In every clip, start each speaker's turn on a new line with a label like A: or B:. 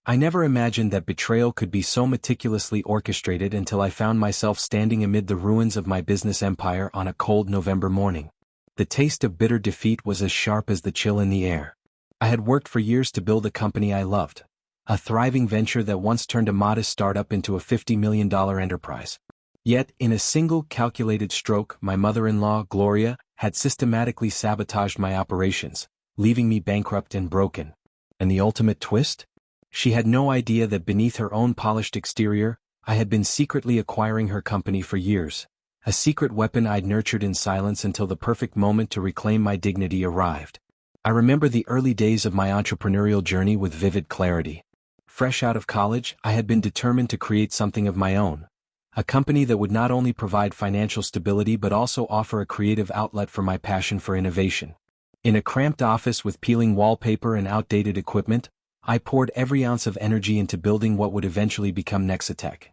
A: I never imagined that betrayal could be so meticulously orchestrated until I found myself standing amid the ruins of my business empire on a cold November morning. The taste of bitter defeat was as sharp as the chill in the air. I had worked for years to build a company I loved, a thriving venture that once turned a modest startup into a $50 million enterprise. Yet, in a single calculated stroke, my mother-in-law, Gloria, had systematically sabotaged my operations, leaving me bankrupt and broken. And the ultimate twist? She had no idea that beneath her own polished exterior, I had been secretly acquiring her company for years, a secret weapon I'd nurtured in silence until the perfect moment to reclaim my dignity arrived. I remember the early days of my entrepreneurial journey with vivid clarity. Fresh out of college, I had been determined to create something of my own, a company that would not only provide financial stability but also offer a creative outlet for my passion for innovation. In a cramped office with peeling wallpaper and outdated equipment, I poured every ounce of energy into building what would eventually become Nexitech.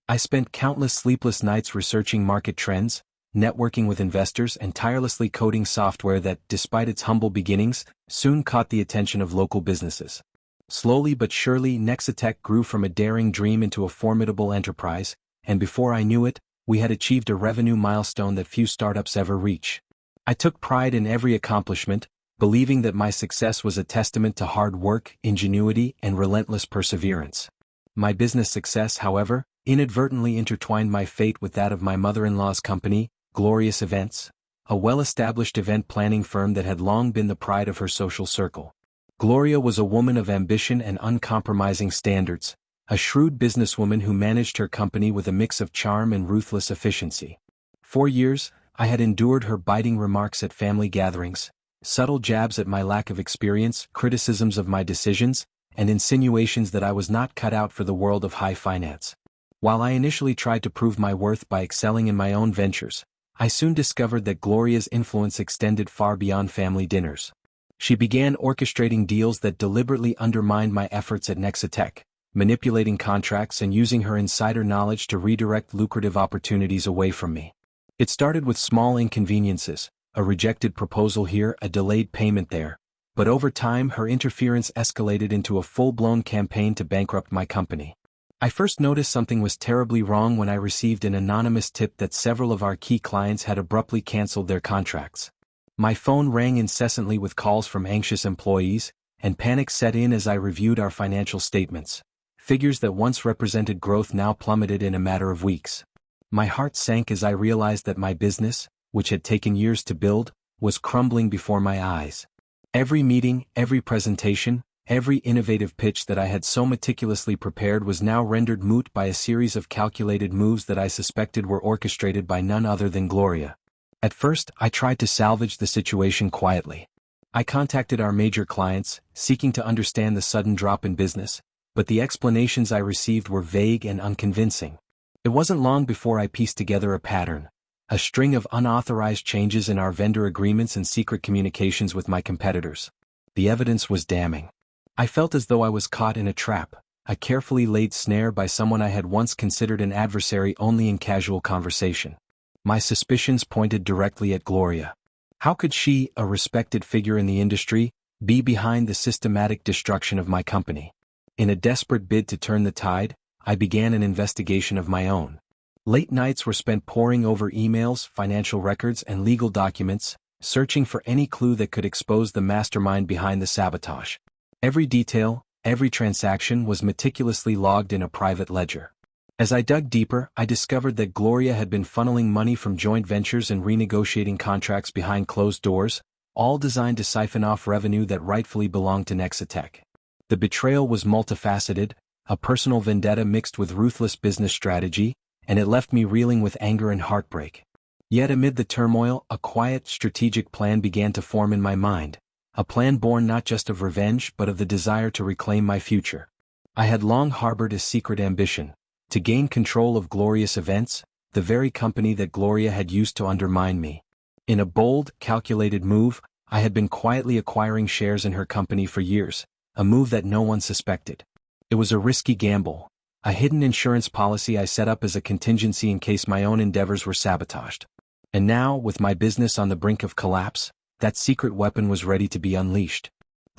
A: I spent countless sleepless nights researching market trends, networking with investors, and tirelessly coding software that, despite its humble beginnings, soon caught the attention of local businesses. Slowly but surely, Nexitech grew from a daring dream into a formidable enterprise, and before I knew it, we had achieved a revenue milestone that few startups ever reach. I took pride in every accomplishment, believing that my success was a testament to hard work, ingenuity, and relentless perseverance. My business success, however, inadvertently intertwined my fate with that of my mother-in-law's company, Glorious Events, a well-established event planning firm that had long been the pride of her social circle. Gloria was a woman of ambition and uncompromising standards, a shrewd businesswoman who managed her company with a mix of charm and ruthless efficiency. For years, I had endured her biting remarks at family gatherings, subtle jabs at my lack of experience, criticisms of my decisions, and insinuations that I was not cut out for the world of high finance. While I initially tried to prove my worth by excelling in my own ventures, I soon discovered that Gloria's influence extended far beyond family dinners. She began orchestrating deals that deliberately undermined my efforts at Nexitech, manipulating contracts and using her insider knowledge to redirect lucrative opportunities away from me. It started with small inconveniences, a rejected proposal here, a delayed payment there, but over time her interference escalated into a full-blown campaign to bankrupt my company. I first noticed something was terribly wrong when I received an anonymous tip that several of our key clients had abruptly canceled their contracts. My phone rang incessantly with calls from anxious employees, and panic set in as I reviewed our financial statements. Figures that once represented growth now plummeted in a matter of weeks. My heart sank as I realized that my business, which had taken years to build, was crumbling before my eyes. Every meeting, every presentation, every innovative pitch that I had so meticulously prepared was now rendered moot by a series of calculated moves that I suspected were orchestrated by none other than Gloria. At first, I tried to salvage the situation quietly. I contacted our major clients, seeking to understand the sudden drop in business, but the explanations I received were vague and unconvincing. It wasn't long before I pieced together a pattern, a string of unauthorized changes in our vendor agreements and secret communications with my competitors. The evidence was damning. I felt as though I was caught in a trap, a carefully laid snare by someone I had once considered an adversary only in casual conversation. My suspicions pointed directly at Gloria. How could she, a respected figure in the industry, be behind the systematic destruction of my company? In a desperate bid to turn the tide, I began an investigation of my own. Late nights were spent poring over emails, financial records, and legal documents, searching for any clue that could expose the mastermind behind the sabotage. Every detail, every transaction was meticulously logged in a private ledger. As I dug deeper, I discovered that Gloria had been funneling money from joint ventures and renegotiating contracts behind closed doors, all designed to siphon off revenue that rightfully belonged to Nexitech. The betrayal was multifaceted, a personal vendetta mixed with ruthless business strategy, and it left me reeling with anger and heartbreak. Yet amid the turmoil, a quiet, strategic plan began to form in my mind, a plan born not just of revenge but of the desire to reclaim my future. I had long harbored a secret ambition, to gain control of Glorious Events, the very company that Gloria had used to undermine me. In a bold, calculated move, I had been quietly acquiring shares in her company for years, a move that no one suspected. It was a risky gamble, a hidden insurance policy I set up as a contingency in case my own endeavors were sabotaged. And now, with my business on the brink of collapse, that secret weapon was ready to be unleashed.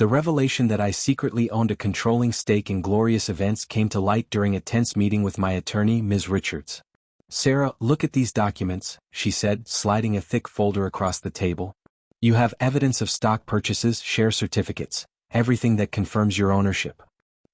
A: The revelation that I secretly owned a controlling stake in Glorious Events came to light during a tense meeting with my attorney, Ms. Richards. "Sarah, look at these documents," she said, sliding a thick folder across the table. "You have evidence of stock purchases, share certificates, everything that confirms your ownership.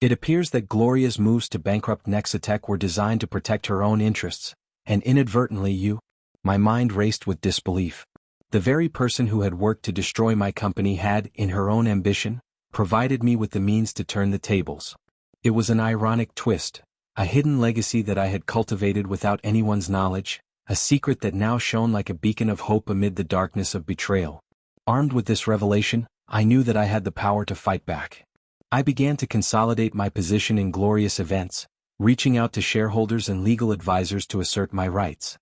A: It appears that Gloria's moves to bankrupt Nexitech were designed to protect her own interests, and inadvertently you—" My mind raced with disbelief. The very person who had worked to destroy my company had, in her own ambition, provided me with the means to turn the tables. It was an ironic twist, a hidden legacy that I had cultivated without anyone's knowledge, a secret that now shone like a beacon of hope amid the darkness of betrayal. Armed with this revelation, I knew that I had the power to fight back. I began to consolidate my position in Glorious Events, reaching out to shareholders and legal advisors to assert my rights.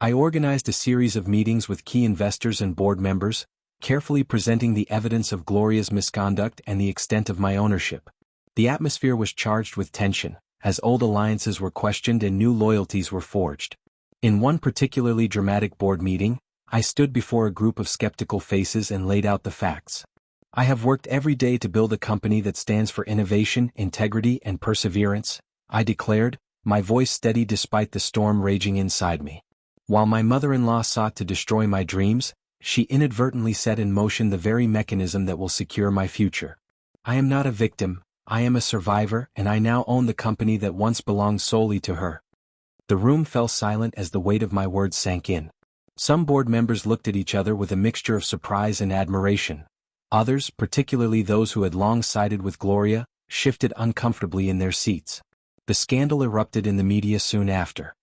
A: I organized a series of meetings with key investors and board members, carefully presenting the evidence of Gloria's misconduct and the extent of my ownership. The atmosphere was charged with tension, as old alliances were questioned and new loyalties were forged. In one particularly dramatic board meeting, I stood before a group of skeptical faces and laid out the facts. "I have worked every day to build a company that stands for innovation, integrity, and perseverance," I declared, my voice steady despite the storm raging inside me. While my mother-in-law sought to destroy my dreams, she inadvertently set in motion the very mechanism that will secure my future. I am not a victim, I am a survivor, and I now own the company that once belonged solely to her. The room fell silent as the weight of my words sank in. Some board members looked at each other with a mixture of surprise and admiration. Others, particularly those who had long sided with Gloria, shifted uncomfortably in their seats. The scandal erupted in the media soon after.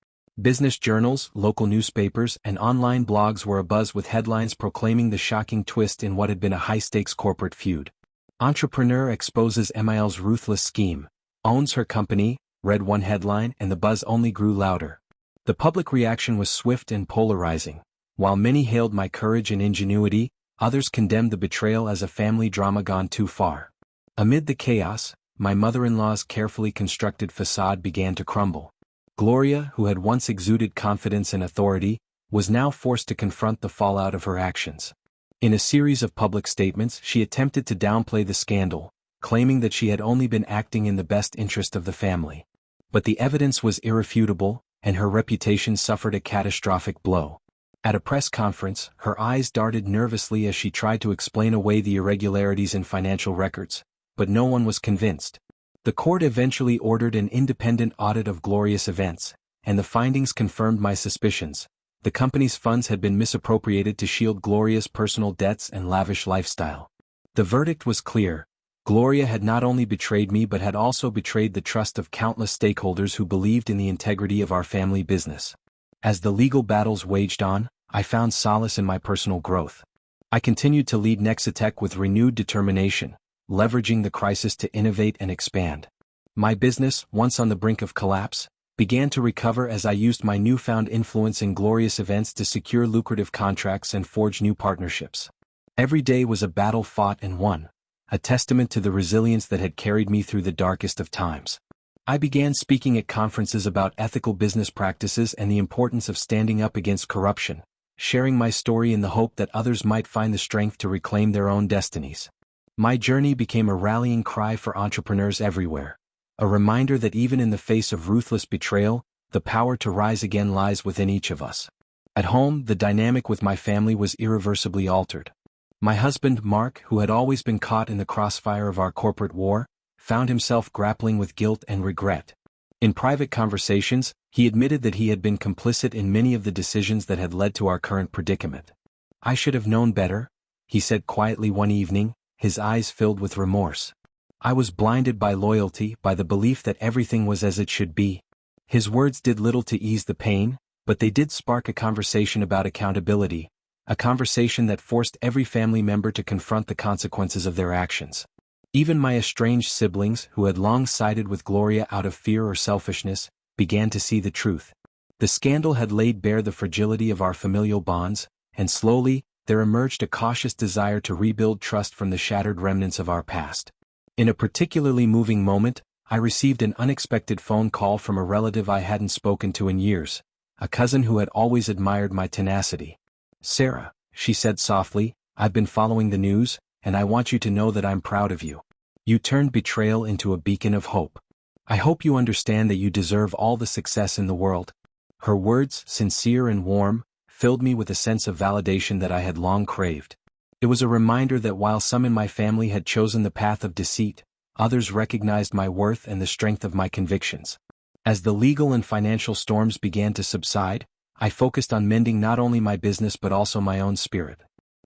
A: Business journals, local newspapers, and online blogs were abuzz with headlines proclaiming the shocking twist in what had been a high-stakes corporate feud. "Entrepreneur exposes MIL's ruthless scheme, owns her company," read one headline, and the buzz only grew louder. The public reaction was swift and polarizing. While many hailed my courage and ingenuity, others condemned the betrayal as a family drama gone too far. Amid the chaos, my mother-in-law's carefully constructed facade began to crumble. Gloria, who had once exuded confidence and authority, was now forced to confront the fallout of her actions. In a series of public statements, she attempted to downplay the scandal, claiming that she had only been acting in the best interest of the family. But the evidence was irrefutable, and her reputation suffered a catastrophic blow. At a press conference, her eyes darted nervously as she tried to explain away the irregularities in financial records, but no one was convinced. The court eventually ordered an independent audit of Glorious Events, and the findings confirmed my suspicions. The company's funds had been misappropriated to shield Gloria's personal debts and lavish lifestyle. The verdict was clear. Gloria had not only betrayed me but had also betrayed the trust of countless stakeholders who believed in the integrity of our family business. As the legal battles waged on, I found solace in my personal growth. I continued to lead Nexitech with renewed determination, leveraging the crisis to innovate and expand. My business, once on the brink of collapse, began to recover as I used my newfound influence in Glorious Events to secure lucrative contracts and forge new partnerships. Every day was a battle fought and won, a testament to the resilience that had carried me through the darkest of times. I began speaking at conferences about ethical business practices and the importance of standing up against corruption, sharing my story in the hope that others might find the strength to reclaim their own destinies. My journey became a rallying cry for entrepreneurs everywhere, a reminder that even in the face of ruthless betrayal, the power to rise again lies within each of us. At home, the dynamic with my family was irreversibly altered. My husband, Mark, who had always been caught in the crossfire of our corporate war, found himself grappling with guilt and regret. In private conversations, he admitted that he had been complicit in many of the decisions that had led to our current predicament. "I should have known better," he said quietly one evening, his eyes filled with remorse. "I was blinded by loyalty, by the belief that everything was as it should be." His words did little to ease the pain, but they did spark a conversation about accountability, a conversation that forced every family member to confront the consequences of their actions. Even my estranged siblings, who had long sided with Gloria out of fear or selfishness, began to see the truth. The scandal had laid bare the fragility of our familial bonds, and slowly, there emerged a cautious desire to rebuild trust from the shattered remnants of our past. In a particularly moving moment, I received an unexpected phone call from a relative I hadn't spoken to in years, a cousin who had always admired my tenacity. "Sarah," she said softly, "I've been following the news, and I want you to know that I'm proud of you. You turned betrayal into a beacon of hope. I hope you understand that you deserve all the success in the world." Her words, sincere and warm, filled me with a sense of validation that I had long craved. It was a reminder that while some in my family had chosen the path of deceit, others recognized my worth and the strength of my convictions. As the legal and financial storms began to subside, I focused on mending not only my business but also my own spirit.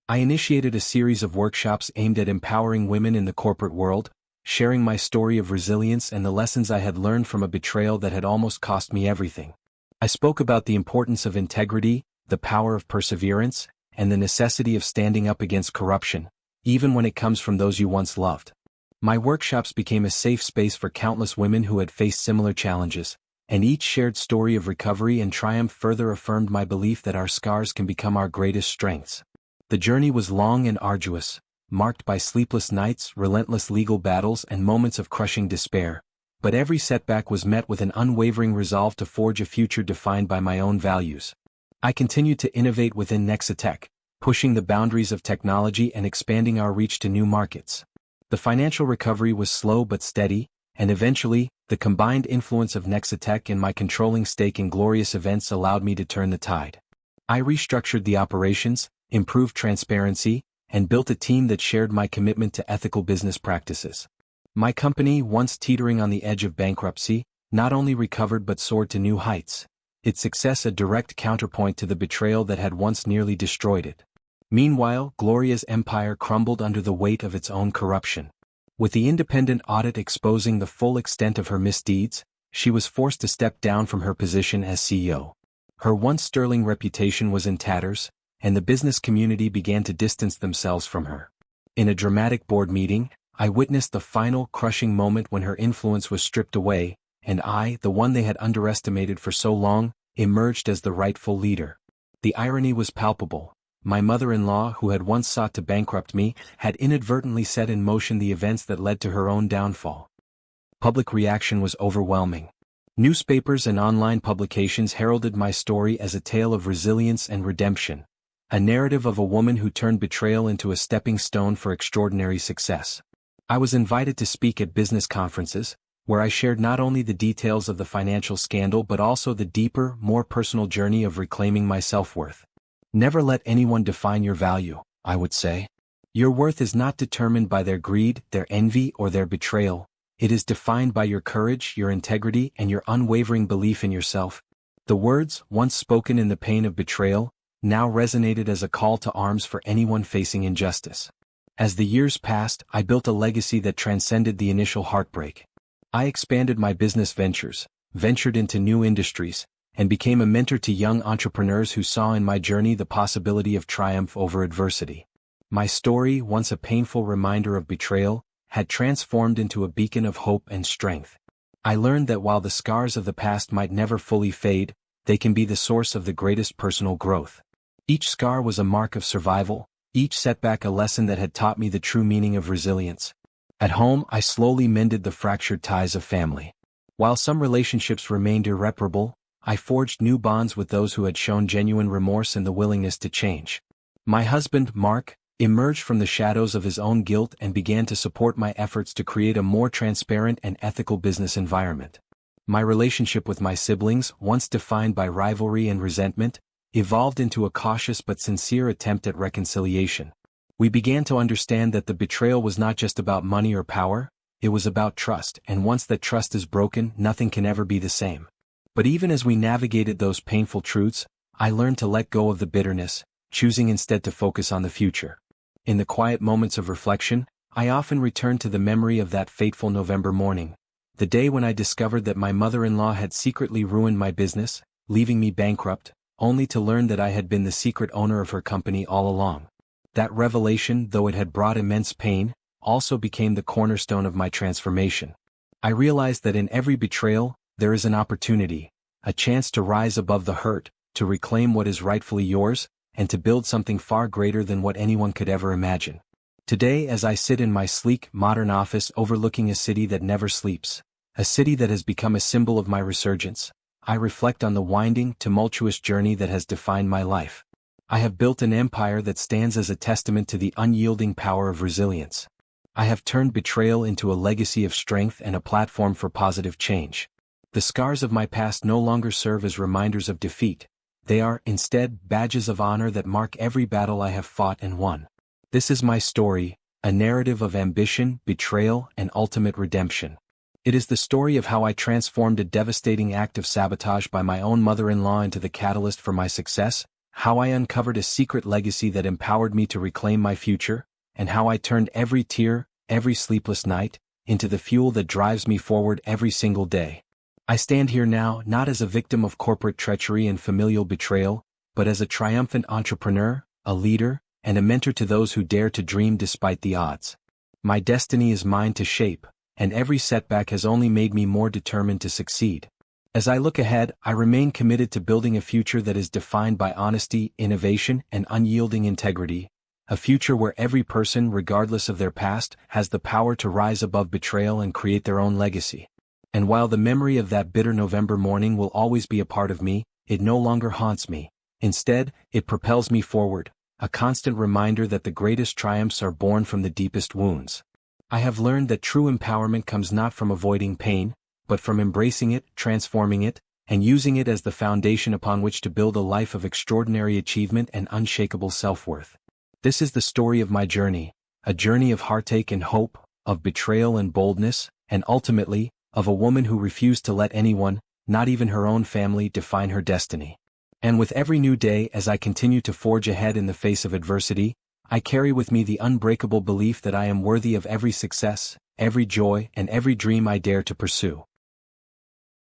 A: I initiated a series of workshops aimed at empowering women in the corporate world, sharing my story of resilience and the lessons I had learned from a betrayal that had almost cost me everything. I spoke about the importance of integrity, the power of perseverance, and the necessity of standing up against corruption, even when it comes from those you once loved. My workshops became a safe space for countless women who had faced similar challenges, and each shared story of recovery and triumph further affirmed my belief that our scars can become our greatest strengths. The journey was long and arduous, marked by sleepless nights, relentless legal battles, and moments of crushing despair, but every setback was met with an unwavering resolve to forge a future defined by my own values. I continued to innovate within Nexatech, pushing the boundaries of technology and expanding our reach to new markets. The financial recovery was slow but steady, and eventually, the combined influence of Nexatech and my controlling stake in glorious events allowed me to turn the tide. I restructured the operations, improved transparency, and built a team that shared my commitment to ethical business practices. My company, once teetering on the edge of bankruptcy, not only recovered but soared to new heights, its success a direct counterpoint to the betrayal that had once nearly destroyed it. Meanwhile, Gloria's empire crumbled under the weight of its own corruption. With the independent audit exposing the full extent of her misdeeds, she was forced to step down from her position as CEO. Her once sterling reputation was in tatters, and the business community began to distance themselves from her. In a dramatic board meeting, I witnessed the final crushing moment when her influence was stripped away, and I, the one they had underestimated for so long, emerged as the rightful leader. The irony was palpable. My mother-in-law, who had once sought to bankrupt me, had inadvertently set in motion the events that led to her own downfall. Public reaction was overwhelming. Newspapers and online publications heralded my story as a tale of resilience and redemption, a narrative of a woman who turned betrayal into a stepping stone for extraordinary success. I was invited to speak at business conferences, where I shared not only the details of the financial scandal but also the deeper, more personal journey of reclaiming my self-worth. Never let anyone define your value, I would say. Your worth is not determined by their greed, their envy, or their betrayal. It is defined by your courage, your integrity, and your unwavering belief in yourself. The words, once spoken in the pain of betrayal, now resonated as a call to arms for anyone facing injustice. As the years passed, I built a legacy that transcended the initial heartbreak. I expanded my business ventures, ventured into new industries, and became a mentor to young entrepreneurs who saw in my journey the possibility of triumph over adversity. My story, once a painful reminder of betrayal, had transformed into a beacon of hope and strength. I learned that while the scars of the past might never fully fade, they can be the source of the greatest personal growth. Each scar was a mark of survival, each setback a lesson that had taught me the true meaning of resilience. At home, I slowly mended the fractured ties of family. While some relationships remained irreparable, I forged new bonds with those who had shown genuine remorse and the willingness to change. My husband, Mark, emerged from the shadows of his own guilt and began to support my efforts to create a more transparent and ethical business environment. My relationship with my siblings, once defined by rivalry and resentment, evolved into a cautious but sincere attempt at reconciliation. We began to understand that the betrayal was not just about money or power, it was about trust, and once that trust is broken, nothing can ever be the same. But even as we navigated those painful truths, I learned to let go of the bitterness, choosing instead to focus on the future. In the quiet moments of reflection, I often returned to the memory of that fateful November morning, the day when I discovered that my mother-in-law had secretly ruined my business, leaving me bankrupt, only to learn that I had been the secret owner of her company all along. That revelation, though it had brought immense pain, also became the cornerstone of my transformation. I realized that in every betrayal, there is an opportunity, a chance to rise above the hurt, to reclaim what is rightfully yours, and to build something far greater than what anyone could ever imagine. Today, as I sit in my sleek, modern office overlooking a city that never sleeps, a city that has become a symbol of my resurgence, I reflect on the winding, tumultuous journey that has defined my life. I have built an empire that stands as a testament to the unyielding power of resilience. I have turned betrayal into a legacy of strength and a platform for positive change. The scars of my past no longer serve as reminders of defeat. They are, instead, badges of honor that mark every battle I have fought and won. This is my story, a narrative of ambition, betrayal, and ultimate redemption. It is the story of how I transformed a devastating act of sabotage by my own mother-in-law into the catalyst for my success, how I uncovered a secret legacy that empowered me to reclaim my future, and how I turned every tear, every sleepless night, into the fuel that drives me forward every single day. I stand here now not as a victim of corporate treachery and familial betrayal, but as a triumphant entrepreneur, a leader, and a mentor to those who dare to dream despite the odds. My destiny is mine to shape, and every setback has only made me more determined to succeed. As I look ahead, I remain committed to building a future that is defined by honesty, innovation, and unyielding integrity, a future where every person, regardless of their past, has the power to rise above betrayal and create their own legacy. And while the memory of that bitter November morning will always be a part of me, it no longer haunts me. Instead, it propels me forward, a constant reminder that the greatest triumphs are born from the deepest wounds. I have learned that true empowerment comes not from avoiding pain, but from embracing it, transforming it, and using it as the foundation upon which to build a life of extraordinary achievement and unshakable self-worth. This is the story of my journey, a journey of heartache and hope, of betrayal and boldness, and ultimately, of a woman who refused to let anyone, not even her own family, define her destiny. And with every new day as I continue to forge ahead in the face of adversity, I carry with me the unbreakable belief that I am worthy of every success, every joy, and every dream I dare to pursue.